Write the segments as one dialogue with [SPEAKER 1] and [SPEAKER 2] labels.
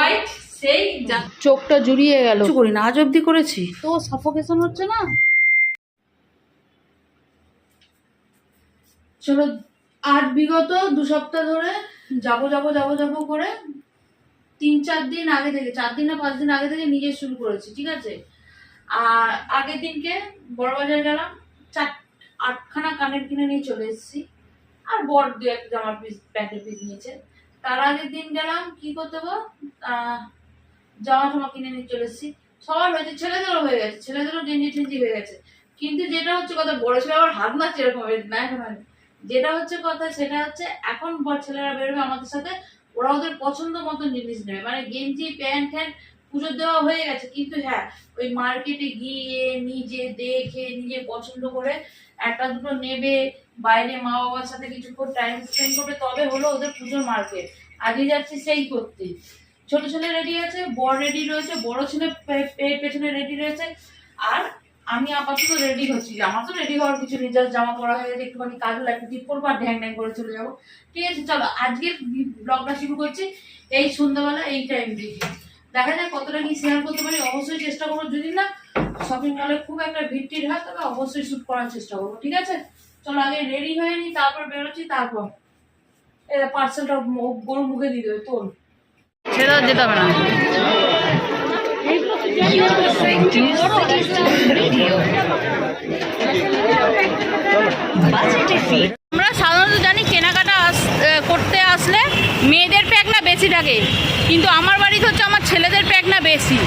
[SPEAKER 1] White সেই চোখটা জুড়িয়ে গেল। কিছু করি না, আজ অব্দি করেছি তো সাফোকেশন হচ্ছে না। চলো আজ বিগত 2 সপ্তাহ ধরে যাবো করে 3-4 দিন আগে থেকে, 4 দিন না 5 দিন আগে থেকে নিজে শুরু করেছি, ঠিক আছে। আর আগের দিনকে বড় বাজার গেলাম, 8খানা কানের কিনে নিয়ে চলে এসেছি, আর বড় 2-1 জামার পিস, প্যান্টের পিস নিয়েছে। তার আগের দিন গেলাম কি করতে গো, জামা টামা কিনে নিয়ে চলে এসেছি। সবার হয়েছে, ছেলেদেরও হয়ে গেছে, ছেলেদেরও গেঞ্জি টেঞ্জি হয়ে গেছে। কিন্তু যেটা হচ্ছে কথা, বড় ছেলে আবার হাত মারছে এরকম না এখন। যেটা হচ্ছে কথা সেটা হচ্ছে এখন বড় ছেলেরা বেরোবে আমাদের সাথে, ওরা ওদের পছন্দ মতন জিনিস নেবে, মানে গেঞ্জি প্যান্ট ফ্যান্ট পুজো দেওয়া হয়ে গেছে। কিন্তু হ্যাঁ, ওই মার্কেটে গিয়ে নিজে দেখে নিজে পছন্দ করে একটা দুটো নেবে, বাইরে মা বাবার সাথে কিছুক্ষণ টাইম স্পেন্ড করবে, তবে হলো ওদের পুজোর মার্কেট। আজকে যাচ্ছি সেই করতে। ছোট ছেলে রেডি আছে, বড় রেডি রয়েছে, বড় ছেলে পেছনে রেডি রয়েছে, আর আমি আপাতত রেডি হচ্ছি। আমার তো রেডি হওয়ার কিছু নেই, জাস্ট জামা পরা হয়ে গেছে, একটুখানি কাজল একটা টিপ করবো আর ঢ্যাং ঢ্যাং করে চলে যাবো, ঠিক আছে। চলো আজকে ব্লগটা শুরু করছি এই সন্ধ্যাবেলা এই টাইম থেকে। দেখা যায় কতটা কি শেয়ার করতে পারি, অবশ্যই চেষ্টা করবো। যদি না শপিং মলে খুব একটা ভিড় হয় তবে অবশ্যই শুট করার চেষ্টা করবো, ঠিক আছে। চলো আগে রেডি হয়ে নি, তারপর বেরোচ্ছি। তারপর এটা পার্সেলটা গরু মুখে দিয়ে দেবে, তোল সেটা যেতে হবে না। আমরা সাধারণত জানি কেনাকাটা করতে আসলে মেয়েদের প্যাক না বেশি থাকে, কিন্তু আমার বাড়িতে হচ্ছে আমার ছেলেদের প্যাক না বেশি।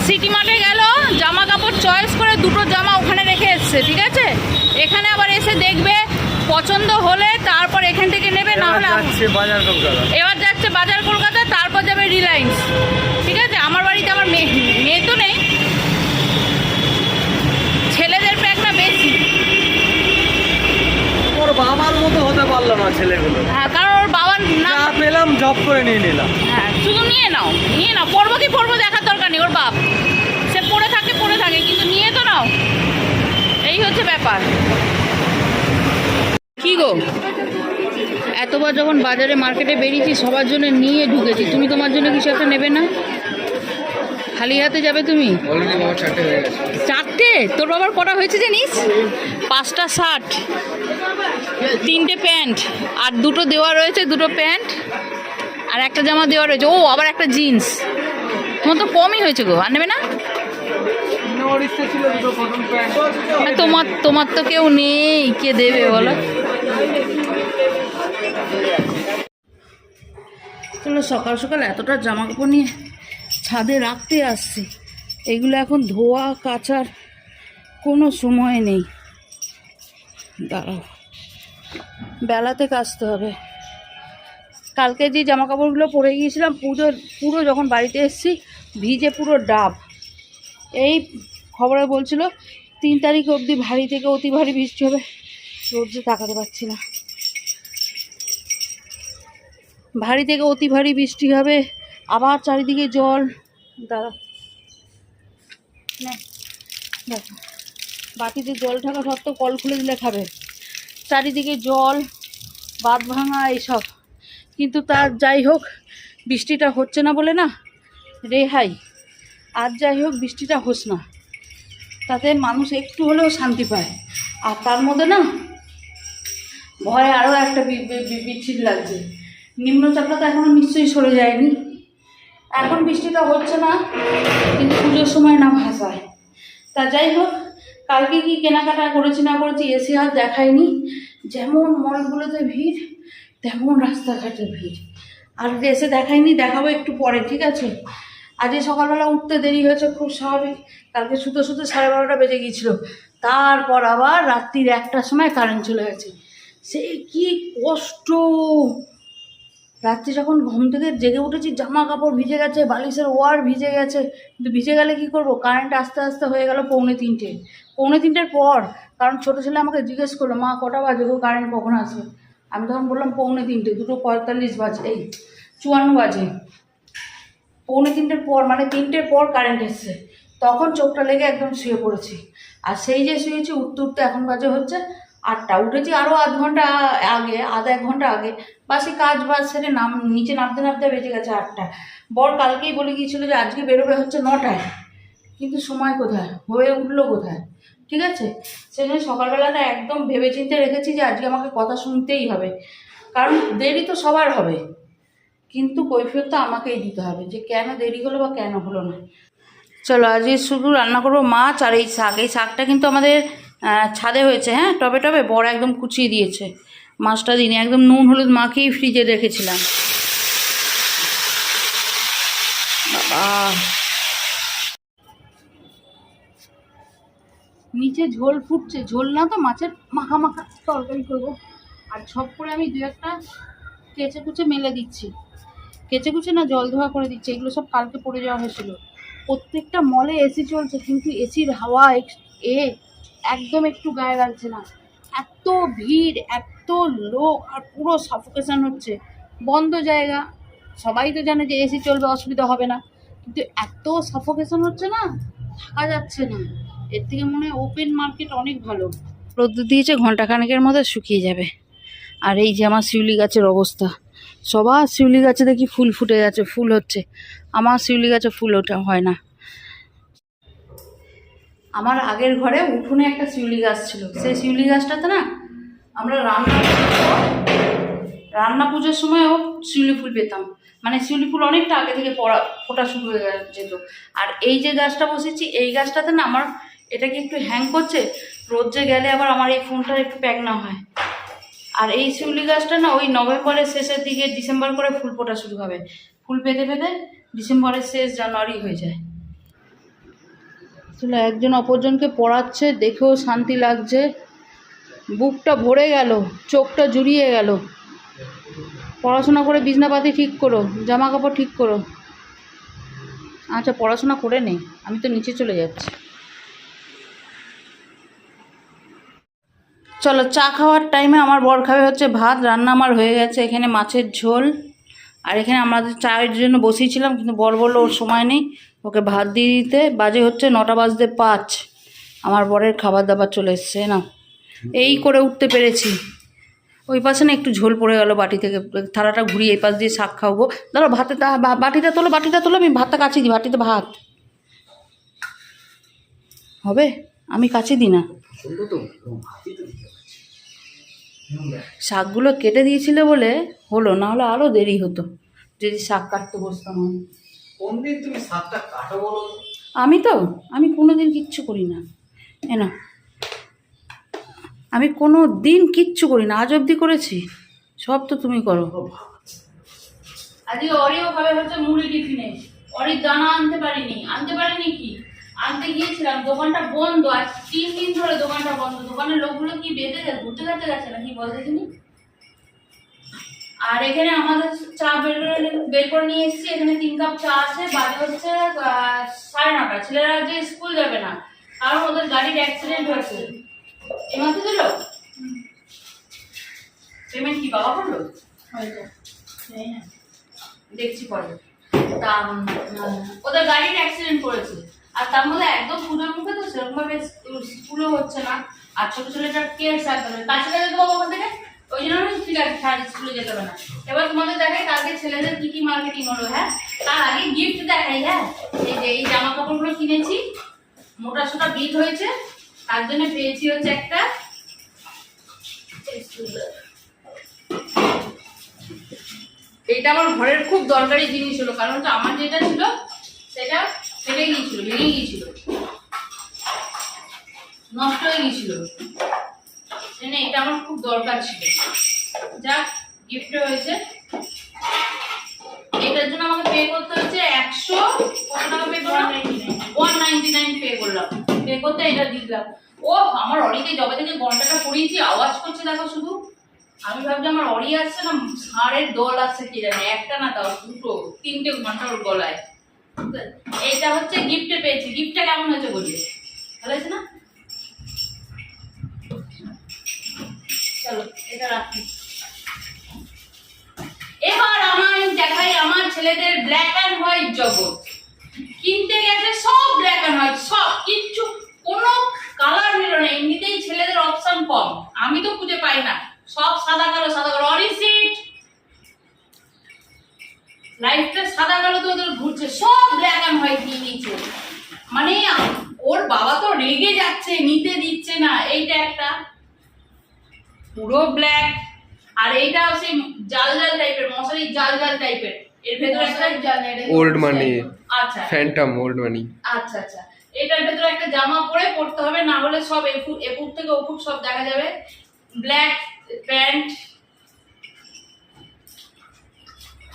[SPEAKER 1] সিটি মার্টে গেল, জামা কাপড় চয়েস করে 2টো জামা ওখানে রেখে এসছে, ঠিক আছে। এখানে আবার এসে দেখবে, পছন্দ হলে তারপর এখান থেকে নেবে, না হলে এবার যাচ্ছে বাজার কলকাতা, তারপর যাবে রিলায়েন্স, ঠিক আছে। আমার বাড়িতে আমার মেয়ে তো নেই, ছেলেদের প্যাকটা বেশি।
[SPEAKER 2] ওর বাবার মতো হতে পারলো না ছেলেগুলো।
[SPEAKER 1] হ্যাঁ, কারণ ওর বাবার না
[SPEAKER 2] পেলাম জব করে নিয়ে নিলাম।
[SPEAKER 1] হ্যাঁ, শুধু নিয়ে নাও, পড়বো কি পড়বো দেখার দরকার নেই, ওর বাপ সে পড়ে থাকে, কিন্তু নিয়ে তো নাও, এই হচ্ছে ব্যাপার। কি গো, এতবার যখন বাজারে মার্কেটে বেরিয়েছি সবার জন্য নিয়ে ঢুকেছি, তুমি তোমার জন্য কিছু একটা নেবে না? খালি হাতে যাবে তুমি? 4টে? তোর বাবার কটা হয়েছে জানিস? 5টা শার্ট, 3টে প্যান্ট, আর 2টো দেওয়া রয়েছে, 2টো প্যান্ট আর একটা জামা দেওয়া রয়েছে, ও আবার একটা জিন্স। তোমার তো কমই হয়েছে গো, আর নেবে না? তোমার তো কেউ নেই, কে দেবে বলো? চলো সকাল সকাল এতটা জামা কাপড় নিয়ে ছাদে রাখতে আসছি, এগুলো এখন ধোয়া কাচার কোনো সময় নেই। দাঁড়াও, বেলাতে কাচতে হবে। কালকে যে জামা কাপড়গুলো পরে গিয়েছিলাম পুরো যখন বাড়িতে এসেছি ভিজে পুরো ডাব। এই খবরে বলছিল 3 তারিখ অবধি ভারী থেকে অতি ভারী বৃষ্টি হবে, রোদে তাকাতে পারছি না। ভারী থেকে অতি ভারী বৃষ্টি হবে, আবার চারিদিকে জল। দাঁড়া, দেখো বাটিতে জল থাকা সত্ত্বেও কল খুলে দিলে খাবে, চারিদিকে জল, বাঁধ ভাঙা এইসব। কিন্তু তার যাই হোক, বৃষ্টিটা হচ্ছে না বলে না রেহাই। আর যাই হোক বৃষ্টিটা হোস না, তাতে মানুষ একটু হলেও শান্তি পায়। আর তার মধ্যে না ভয়ে আরও একটা বিচ্ছিন্ন লাগছে, নিম্নচাপটা তো এখনও নিশ্চয়ই সরে যায়নি। এখন বৃষ্টিটা হচ্ছে না, কিন্তু পুজোর সময় না ভাসায়। তা যাই হোক, কালকে কি কেনাকাটা করেছি না করেছি এসে আর দেখায়নি। যেমন মলগুলোতে ভিড়, তেমন রাস্তাঘাটে ভিড়, আর এসে দেখায়নি, দেখাবো একটু পরে, ঠিক আছে। আজকে সকালবেলা উঠতে দেরি হয়েছে, খুব স্বাভাবিক। কালকে শুতে 12:30 বেজে গিয়েছিল, তারপর আবার রাত্রির 1টার সময় কারেন্ট চলে গেছে। সেই কি কষ্ট! রাত্রি যখন ঘুম থেকে জেগে উঠেছি, জামা কাপড় ভিজে গেছে, বালিশের ওয়ার ভিজে গেছে, কিন্তু ভিজে গেলে কি করব, কারেন্ট আস্তে আস্তে হয়ে গেল 2:45। 2:45-এর পর, কারণ ছোটো ছেলে আমাকে জিজ্ঞেস করলো, মা কটা বাজে গো, কারেন্ট কখন আসবে? আমি তখন বললাম 2:45, 2:45 বাজে, এই 54 বাজে। 2:45-এর পর মানে 3টের পর কারেন্ট এসছে, তখন চোখটা লেগে একদম শুয়ে পড়েছি। আর সেই যে শুয়েছি, উঠতে উঠতে এখন বাজে হচ্ছে 8টা, উঠেছি আরও আধ ঘন্টা আগে, আধা 1 ঘন্টা আগে। বাসে কাজ বাজ সেরে নিচে নামতে নামতে বেজে গেছে 8টা। বর কালকেই বলে গিয়েছিল যে আজকে বেরোবে হচ্ছে 9টায়, কিন্তু সময় কোথায়, হয়ে উঠলো কোথায়, ঠিক আছে। সেজন্য সকালবেলাটা একদম ভেবেচিন্তে রেখেছি যে আজকে আমাকে কথা শুনতেই হবে, কারণ দেরি তো সবার হবে, কিন্তু কৈফিয়তটা আমাকেই দিতে হবে যে কেন দেরি হলো বা কেন হলো না। চলো আজকে শুধু রান্না করবো মাছ আর এই শাক। এই শাকটা কিন্তু আমাদের ছাদে হয়েছে, হ্যাঁ, টবে টবে বড় একদম কুচিয়ে দিয়েছে। মাছটা দিনে একদম নুন হলুদ মাখিয়ে ফ্রিজে রেখেছিলাম। বাবা, নিচে ঝোল ফুটছে, ঝোল না তো মাছের মাখা মাখা তরকারি করবো। আর ঝপ করে আমি 2-1টা কেচে কুচে মেলে দিচ্ছি, কেচে কুচে না জল ধোয়া করে দিচ্ছি। এগুলো সব কালকে পড়ে যাওয়া হয়েছিল। প্রত্যেকটা মলে এসি চলছে, কিন্তু এসির হাওয়া একদম একটু গায়ে লাগছে না। এত ভিড়, এত লোক, আর পুরো সাফোকেশন হচ্ছে। বন্ধ জায়গা, সবাই তো জানে যে এসি চলবে, অসুবিধা হবে না, কিন্তু এত সাফোকেশন হচ্ছে না, থাকা যাচ্ছে না। এর থেকে মনে হয় ওপেন মার্কেট অনেক ভালো। রোদ্দুর দিয়েছে, ঘন্টাখানেকের মধ্যে শুকিয়ে যাবে। আর এই যে আমার শিউলি গাছের অবস্থা, সবার শিউলি গাছে দেখি ফুল ফুটে গেছে, ফুল হচ্ছে, আমার শিউলি গাছে ফুল ওঠা হয় না। আমার আগের ঘরে উঠোনে একটা শিউলি গাছ ছিল, সেই শিউলি গাছটাতে না আমরা রান্না পুজোর সময়ও শিউলি ফুল পেতাম। মানে শিউলি ফুল অনেকটা আগে থেকে ফোটা শুরু হয়ে যেত। আর এই যে গাছটা বসেছি, এই গাছটাতে না আমার এটাকে একটু হ্যাং করছে, রোদ্রে গেলে আবার আমার এই ফোনটার একটু প্যাগনা হয়। আর এই শিউলি গাছটা না ওই নভেম্বরের শেষের দিকে, ডিসেম্বর করে ফুল ফোটা শুরু হবে। ফুল পেতে পেতে ডিসেম্বরের শেষ, জানুয়ারি হয়ে যায়। আসলে একজন অপরজনকে পড়াচ্ছে, দেখেও শান্তি লাগছে, বুকটা ভরে গেল, চোখটা জুড়িয়ে গেল। পড়াশোনা করে বিছনাপাতি ঠিক করো, জামা কাপড় ঠিক করো। আচ্ছা পড়াশোনা করে নে, আমি তো নিচে চলে যাচ্ছি। চলো চা খাওয়ার টাইমে আমার বর খাবে হচ্ছে ভাত। রান্না আমার হয়ে গেছে, এখানে মাছের ঝোল, আর এখানে আমাদের চায়ের জন্য বসিয়েছিলাম, কিন্তু বর বললো ওর সময় নেই, ওকে ভাত দিয়ে দিতে। বাজে হচ্ছে 9টা বাজতে 5। আমার বরের খাবার দাবার চলে এসছে না, এই করে উঠতে পেরেছি। ওই পাশে না একটু ঝোল পড়ে গেল বাটি থেকে, থালাটা ঘুরিয়ে এই পাশ দিয়ে শাক খাবো। ধরো ভাতে বাটিটা তোলো, আমি ভাতটা কাছি দিই, বাটিতে ভাত হবে, আমি কাছি দিই না। শাকগুলো কেটে দিয়েছিল বলে হলো, না হলে আরও দেরি হতো যদি শাক কাটতে বসতাম।
[SPEAKER 2] কোনদিন তুমি শাকটা কাটো বলো?
[SPEAKER 1] আমি কোনোদিন কিচ্ছু করি না, না, আমি কোনো দিন কিচ্ছু করি না, আজ অবধি করেছি, সব তো তুমি করো। আজকে অরিও খাবে হচ্ছে মুড়ি টিফিনে। অরির দানা আনতে পারিনি কি আনতে গিয়েছিলাম, দোকানটা বন্ধ, আজ 3 দিন ধরে দোকানটা বন্ধ। দোকানের লোকগুলো কি বেঁধে ঘুরতে গেছে না কি বল দেখিনি। আর এখানে আমাদের চা বের করে নিয়ে এসেছি, এখানে 3 কাপ চা আছে। বাজে হচ্ছে 9:30। ছেলেরা যে স্কুল যাবে না, কারণ ওদের গাড়ির অ্যাক্সিডেন্ট হয়েছে। এমাত্র দিল পেমেন্ট, কি বাবা করলো হয়তো, দেখছি পরে। তা ওদের গাড়ির অ্যাক্সিডেন্ট করেছে, আর তার মধ্যে একদম পুজোর মুখে তো সেরকম ভাবে স্কুলও হচ্ছে না। আর ছোট ছেলেটা কেয়ার সাথে কাছে যেতে পাবো ওখান থেকে, ওই জন্য আমি ঠিক আছে স্কুলে যেতে হবে না। এবার তোমাদের দেখাই কালকে ছেলেদের কি কি মার্কেটিং হলো। হ্যাঁ, তার আগে গিফট দেখাই। হ্যাঁ, এই যে এই জামা কাপড়গুলো কিনেছি, মোটা সোটা বিল হয়েছে, তার জন্য পেয়েছি হচ্ছে একটা এটা আমার ঘরের খুব দরকারি জিনিস হলো, কারণ আমার যেটা ছিল সেটা ফেটে গিয়েছিল, ভেঙে গিয়েছিল, নষ্ট হয়ে গিয়েছিল, এটা আমার খুব দরকার ছিল। যাক, গিফট হয়েছে। এটার জন্য আমাকে পে করতে হচ্ছে 100 কত টাকা পে করলাম, 199 পে করলাম। পে করতে এটা দিলাম। ও আমার অরিকে জবে থেকে ঘন্টাটা পড়িয়েছি, আওয়াজ করছে দেখো শুধু। আমি ভাবছি আমার অরি আসছে না ষাঁড়ের দল আসছে কি জানি, একটা না তাও 2-3টে ঘন্টা ওর গলায়। এইটা হচ্ছে গিফটে পেয়েছি। গিফটটা কেমন হয়েছে বলি, ভালো হয়েছে না? চলো এটা রাখি। এবার আমার দেখাই আমার ছেলেদের ব্ল্যাক অ্যান্ড হোয়াইট জগৎ। কিনতে গেছে সব ব্ল্যাক অ্যান্ড হোয়াইট, সব কিচ্ছু, কোনো
[SPEAKER 3] কালার নিল না, এমনিতেই ছেলেদের অপশন কম, আমি তো খুঁজে পাই না, সব সাদা কালো সাদা কালো। অরিসিট লাইফটা সাদা কালো তো ওদের ঘুরছে, সব ব্ল্যাক অ্যান্ড হোয়াইট নিয়ে নিচ্ছে। মানে ওর বাবা তো রেগে যাচ্ছে, নিতে দিচ্ছে না। এইটা একটা পুরো ব্ল্যাক, আর এইটা সেই জাল জাল টাইপের, মশারি জাল জাল টাইপের, এর ভেতরে একটা
[SPEAKER 4] ওল্ড মানি,
[SPEAKER 3] আচ্ছা
[SPEAKER 4] ফ্যান্টম ওল্ড মানি।
[SPEAKER 3] আচ্ছা আচ্ছা, এটার ভেতরে একটা জামা পরে পড়তে হবে, না হলে সব এপুট থেকে ওপুট সব দেখা যাবে। ব্ল্যাক প্যান্ট,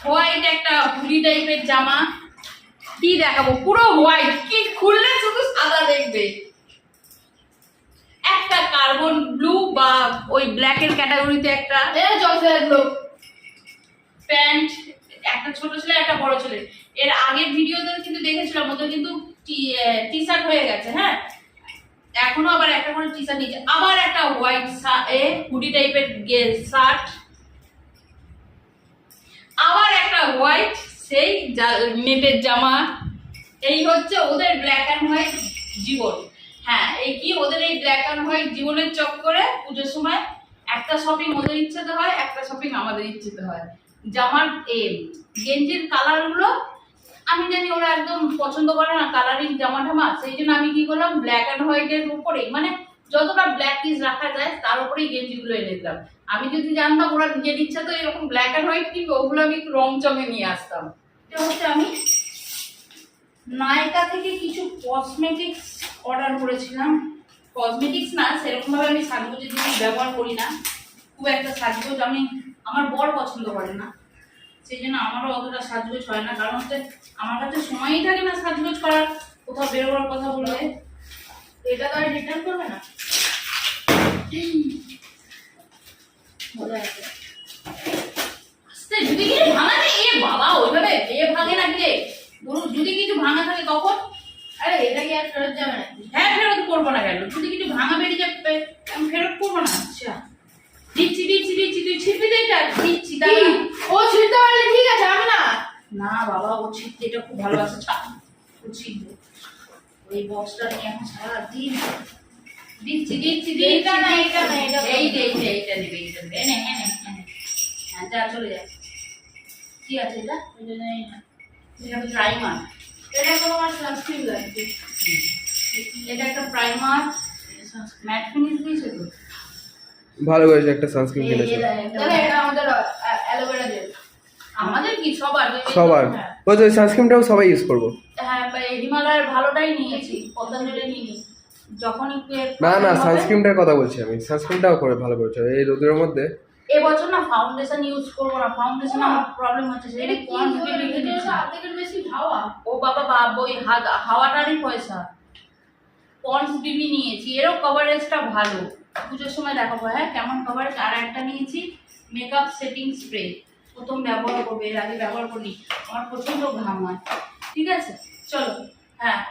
[SPEAKER 3] হোয়াইট একটা হুডি টাইপের জামা। কি দেখাবো, পুরো হোয়াইট, কি খুললে শুধু সাদা দেখবে। একটা কার্বন ব্লু বা ওই ব্ল্যাকের ক্যাটাগরিতে একটা প্যান্ট, একটা ছোট ছেলে একটা বড় ছেলে। এর আগের ভিডিওতে কিন্তু দেখেছিলাম ওদের কিন্তু টি শার্ট হয়ে গেছে, হ্যাঁ এখনো আবার একটা করে টি শার্ট নিয়েছে। আবার একটা হোয়াইট হুডি টাইপের শার্ট, আবার একটা হোয়াইট সেই নেটের জামা। এই হচ্ছে ওদের ব্ল্যাক অ্যান্ড হোয়াইট জীবন। হ্যাঁ, এই কি ওদের এই ব্ল্যাক অ্যান্ড হোয়াইট জীবনের চক্করে পুজোর সময় একটা শপিং ওদের ইচ্ছেতে হয়, একটা শপিং আমাদের ইচ্ছেতে হয়। জামার গেঞ্জির কালার গুলো আমি জানি ওরা একদম পছন্দ করে না কালারিং জামা টামা, সেই জন্য আমি কি করলাম ব্ল্যাক অ্যান্ড হোয়াইটের উপরেই, মানে যতটা ব্ল্যাক পিস রাখা যায় তার উপরেই গেঞ্জিগুলো এনে দিলাম। আমি যদি জানতাম ওরা নিজের ইচ্ছা তো এরকম ব্ল্যাক অ্যান্ড হোয়াইট কিনবো, ওগুলো আমি একটু রং চঙে নিয়ে আসতাম। এটা হচ্ছে আমি নায়কা থেকে কিছু কসমেটিক্স অর্ডার করেছিলাম। কসমেটিক্স না, সেরকম ভাবে আমি সাজগোজের জিনিস ব্যবহার করি না, খুব একটা সাজগোজ আমি, আমার বর পছন্দ করে না, সেই জন্য আমারও অতটা সাজগোজ হয় না। কারণ হচ্ছে আমার কাছে সময়ই থাকে না সাজগোজ করার, কোথাও বেরোবার কথা বললে। এটা তো আর রিটার্ন করবে না, আস্তে যদি কিছু ভাঙা থাকে, এ বাবা ওইভাবে ভাঙে না রে, যদি কিছু ভাঙা থাকে তখন
[SPEAKER 1] আরে এটা কি আর ফেরত যাবে না?
[SPEAKER 3] হ্যাঁ ফেরত করবো না কেন, যদি কিছু ভাঙা বেরিয়ে যাবে আমি ফেরত করবো না। আচ্ছা দিচ্ছি দিচ্ছি দিচ্ছি, তুই ছিপি দিটা দিচ্ছি।
[SPEAKER 1] ও ছিড়তে পারলে ঠিক আছে, আমি না।
[SPEAKER 3] না বাবা, ও ছিপতে এটা খুব ভালোবাসে, ছাড় ও ছিপবে। ওই বক্সটা নিয়ে এখন সারা দিন দিচ্ছি দিচ্ছি
[SPEAKER 1] এটা না, এটা না, এটা
[SPEAKER 3] এই যে এইটা নেবে, এইটা নেবে, এনে এনে এনে, হ্যাঁ যা চলে যা। কি আছে এটা? এটা প্রাইমার,
[SPEAKER 1] এটা তো আমার সানস্ক্রিন লাগবে।
[SPEAKER 3] এটা একটা প্রাইমার ম্যাট ফিনিশ দিয়েছে তো।
[SPEAKER 4] ভালো করেছে, একটা সানস্ক্রিন কিনেছে।
[SPEAKER 1] তাহলে এটা আমাদের অ্যালোভেরা জেল।
[SPEAKER 3] আমাদের কি সবার
[SPEAKER 4] সবার ওই যে সানস্ক্রিনটাও সবাই ইউজ করবো।
[SPEAKER 3] হ্যাঁ হিমালয়ের ভালোটাই নিয়েছি, পতঞ্জলি নিইনি। যখন একটু
[SPEAKER 4] না না, সানস্ক্রিনটার কথা বলছি আমি, সানস্ক্রিনটাও করে ভালো করেছে এই রোদের মধ্যে।
[SPEAKER 3] এবছর না ফাউন্ডেশন ইউজ করবো না, ফাউন্ডেশন আমার প্রবলেম হচ্ছে, সেটা কোন লিখে দিচ্ছে।
[SPEAKER 1] অর্ধেকের বেশি হাওয়া।
[SPEAKER 3] ও বাবা ওই হাওয়াটারই পয়সা। পন্ডস বিবি নিয়েছি, এরও কভারেজটা ভালো, পুজোর সময় দেখাবো হ্যাঁ কেমন কভারেজ। আর একটা নিয়েছি মেকআপ সেটিং স্প্রে, প্রথম ব্যবহার করবে, এর আগে ব্যবহার করিনি, আমার প্রচন্ড ঘাম হয়। ঠিক আছে চলো, হ্যাঁ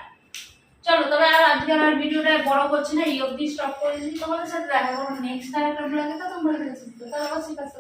[SPEAKER 3] চলো তবে আর আজকে আর ভিডিওটা বড় করছি না, এই অবধি স্টপ করে দিচ্ছি। তোমাদের সাথে দেখা করবো নেক্সট আর একটা ব্লগে, তো তোমরা তাহলে আবার ঠিক আছে।